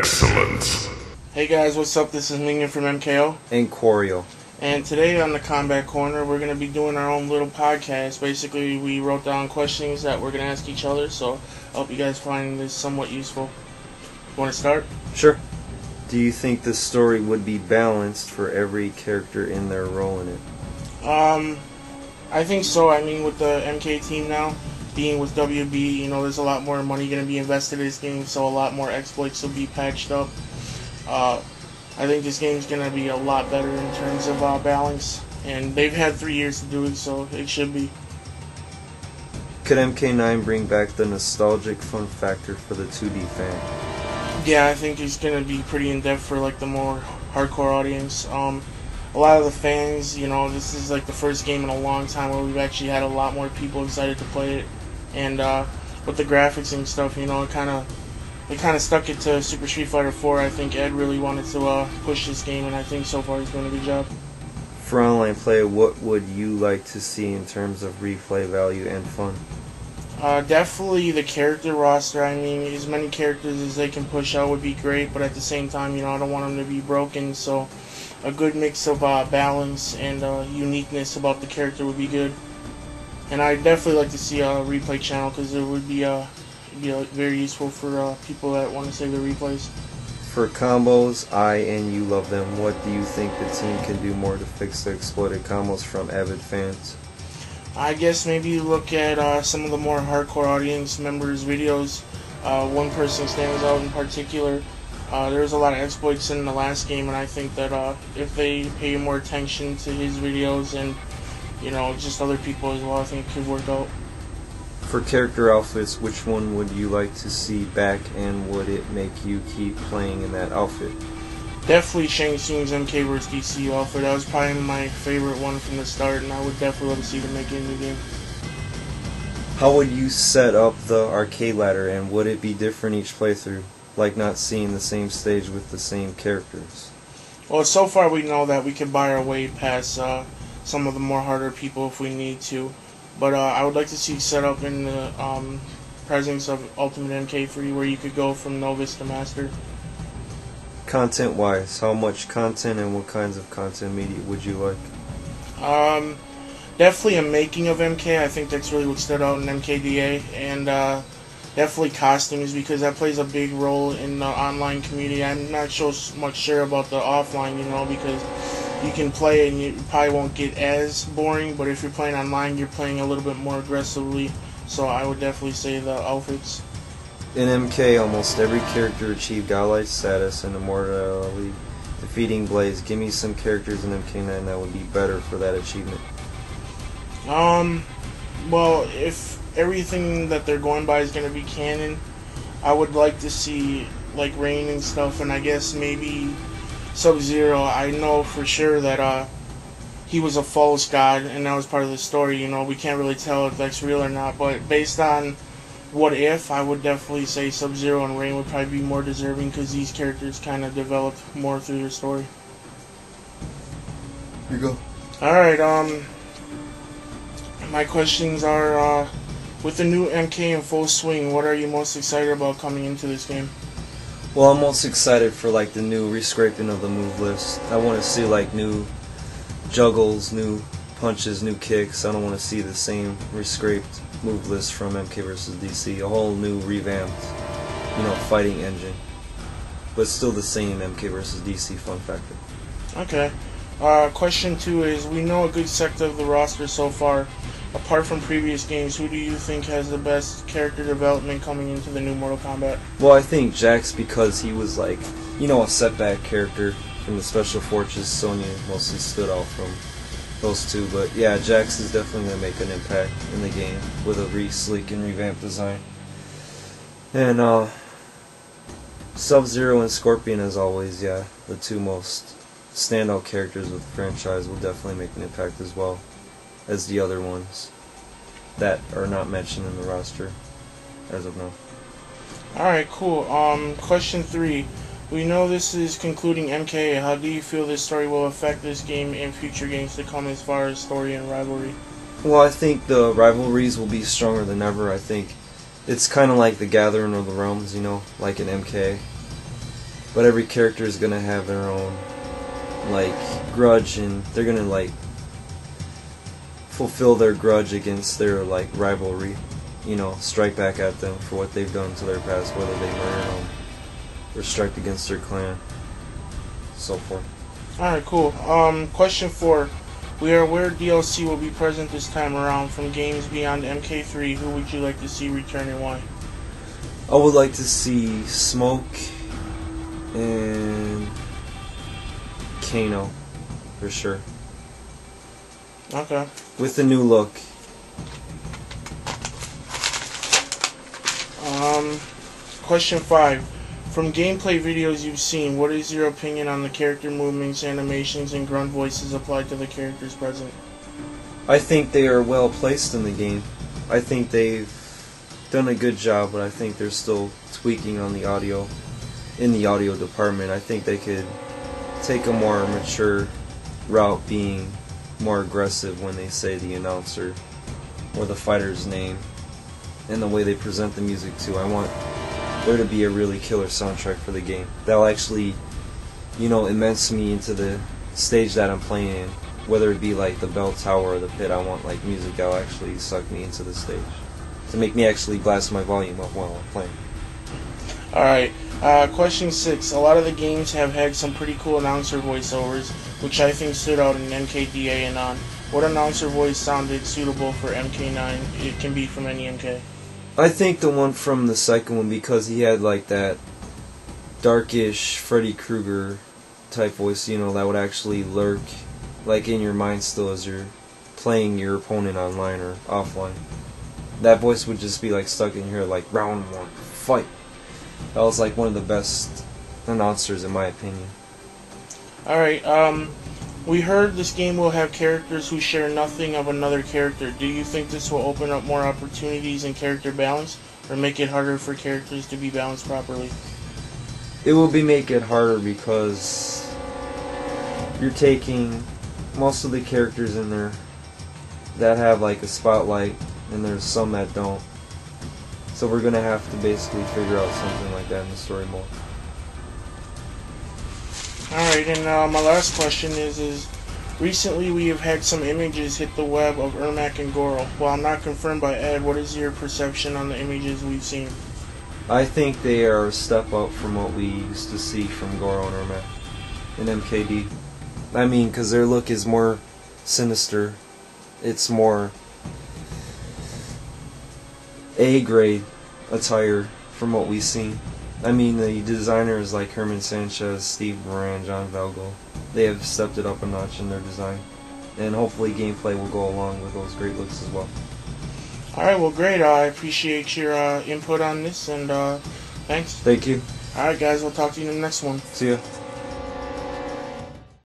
Excellent. Hey guys, what's up? This is MINION from MKO. And Quario. And today on the Kombat Corner, we're going to be doing our own little podcast. Basically, we wrote down questions that we're going to ask each other, so I hope you guys find this somewhat useful. Want to start? Sure. Do you think the story would be balanced for every character in their role in it? I think so. I mean, with the MK team now, being with WB, there's a lot more money going to be invested in this game, so a lot more exploits will be patched up. I think this game's going to be a lot better in terms of balance, and they've had 3 years to do it, so it should be. Could MK9 bring back the nostalgic fun factor for the 2D fan? Yeah, I think it's going to be pretty in-depth for like the more hardcore audience. A lot of the fans, this is like the first game in a long time where we've actually had a lot more people excited to play it, and with the graphics and stuff, it kind of stuck it to Super Street Fighter 4. I think Ed really wanted to push this game, and I think so far he's doing a good job. For online play, what would you like to see in terms of replay value and fun? Definitely the character roster. I mean, as many characters as they can push out would be great, but at the same time, I don't want them to be broken, so a good mix of balance and uniqueness about the character would be good. And I'd definitely like to see a replay channel, because it would be very useful for people that want to save their replays. For combos, and you love them, what do you think the team can do more to fix the exploited combos from avid fans? I guess maybe look at some of the more hardcore audience members' videos. One person stands out in particular. There was a lot of exploits in the last game, and I think that if they pay more attention to his videos and just other people as well, I think it could work out. For character outfits, which one would you like to see back, and would it make you keep playing in that outfit? Definitely Shang Tsung's MK vs. DC outfit. That was probably my favorite one from the start, and I would definitely love to see them make it in the game. How would you set up the arcade ladder, and would it be different each playthrough, like not seeing the same stage with the same characters? Well, so far we know that we can buy our way past some of the more harder people if we need to. But I would like to see set up in the presence of Ultimate MK3 where you could go from Novice to Master. Content-wise, how much content and what kinds of content media would you like? Definitely a making of MK. I think that's really what stood out in MKDA. And definitely costumes, because that plays a big role in the online community. I'm not so much sure about the offline, because you can play it and you probably won't get as boring, but if you're playing online, you're playing a little bit more aggressively, so I would definitely say the outfits. In MK, almost every character achieved allied status and immortality, defeating Blaze. Give me some characters in MK9 that would be better for that achievement. Well, if everything that they're going by is going to be canon, I would like to see like Rain and stuff, and I guess maybe Sub-Zero. I know for sure that he was a false god, and that was part of the story. We can't really tell if that's real or not, but based on what if, I would definitely say Sub-Zero and Rain would probably be more deserving, because these characters kind of developed more through their story. Here you go. Alright, my questions are, with the new MK in full swing, what are you most excited about coming into this game? Well, I'm most excited for like the new rescraping of the move list. I want to see like new juggles, new punches, new kicks. I don't want to see the same rescraped move list from MK vs. DC. A whole new revamped, fighting engine, but still the same MK vs. DC fun factor. Okay. Question 2 is, we know a good sector of the roster so far. Apart from previous games, who do you think has the best character development coming into the new Mortal Kombat? Well, I think Jax, because he was like, a setback character from the Special Forces. Sonya mostly stood out from those two, but yeah, Jax is definitely going to make an impact in the game with a sleek and revamped design. And Sub-Zero and Scorpion, as always, yeah, the two most standout characters with the franchise, will definitely make an impact as well as the other ones that are not mentioned in the roster as of now. Alright, cool. Question 3. We know this is concluding MK. How do you feel this story will affect this game and future games to come as far as story and rivalry? Well, I think the rivalries will be stronger than ever. I think it's kind of like the Gathering of the Realms, like in MK. but every character is gonna have their own like grudge, and they're gonna like fulfill their grudge against their like rivalry, you know, strike back at them for what they've done to their past, whether they murdered them or strike against their clan, so forth. Alright, cool. Question 4. We are aware DLC will be present this time around from games beyond MK3. Who would you like to see return and why? I would like to see Smoke and Kano, for sure. Okay. With the new look. Question 5. From gameplay videos you've seen, what is your opinion on the character movements, animations, and grunt voices applied to the characters present? I think they are well placed in the game. I think they've done a good job, but I think they're still tweaking on the audio, in the audio department. I think they could take a more mature route, being more aggressive when they say the announcer or the fighter's name, and the way they present the music too. I want there to be a really killer soundtrack for the game that'll actually, you know, immerse me into the stage that I'm playing in, whether it be like the bell tower or the pit. I want like music that'll actually suck me into the stage, to make me actually blast my volume up while I'm playing. Alright, question 6. A lot of the games have had some pretty cool announcer voiceovers, which I think stood out in MKDA and on. What announcer voice sounded suitable for MK9? It can be from any MK. I think the one from the second one, because he had like that darkish Freddy Krueger type voice, you know, that would actually lurk like in your mind still as you're playing your opponent online or offline. That voice would just be like stuck in here like round 1, fight. That was like one of the best announcers in my opinion. Alright, we heard this game will have characters who share nothing of another character. Do you think this will open up more opportunities in character balance, or make it harder for characters to be balanced properly? It will make it harder because you're taking most of the characters in there that have like a spotlight, and there's some that don't. So we're gonna have to basically figure out something like that in the story mode. Alright, and my last question is recently we have had some images hit the web of Ermac and Goro. While not confirmed by Ed, what is your perception on the images we've seen? I think they are a step up from what we used to see from Goro and Ermac in MKD. I mean, because their look is more sinister. It's more A-grade attire from what we've seen. I mean, the designers like Herman Sanchez, Steve Moran, John Valgo, they have stepped it up a notch in their design. And hopefully gameplay will go along with those great looks as well. Alright, well great. I appreciate your input on this, and thanks. Thank you. Alright guys, we'll talk to you in the next one. See ya.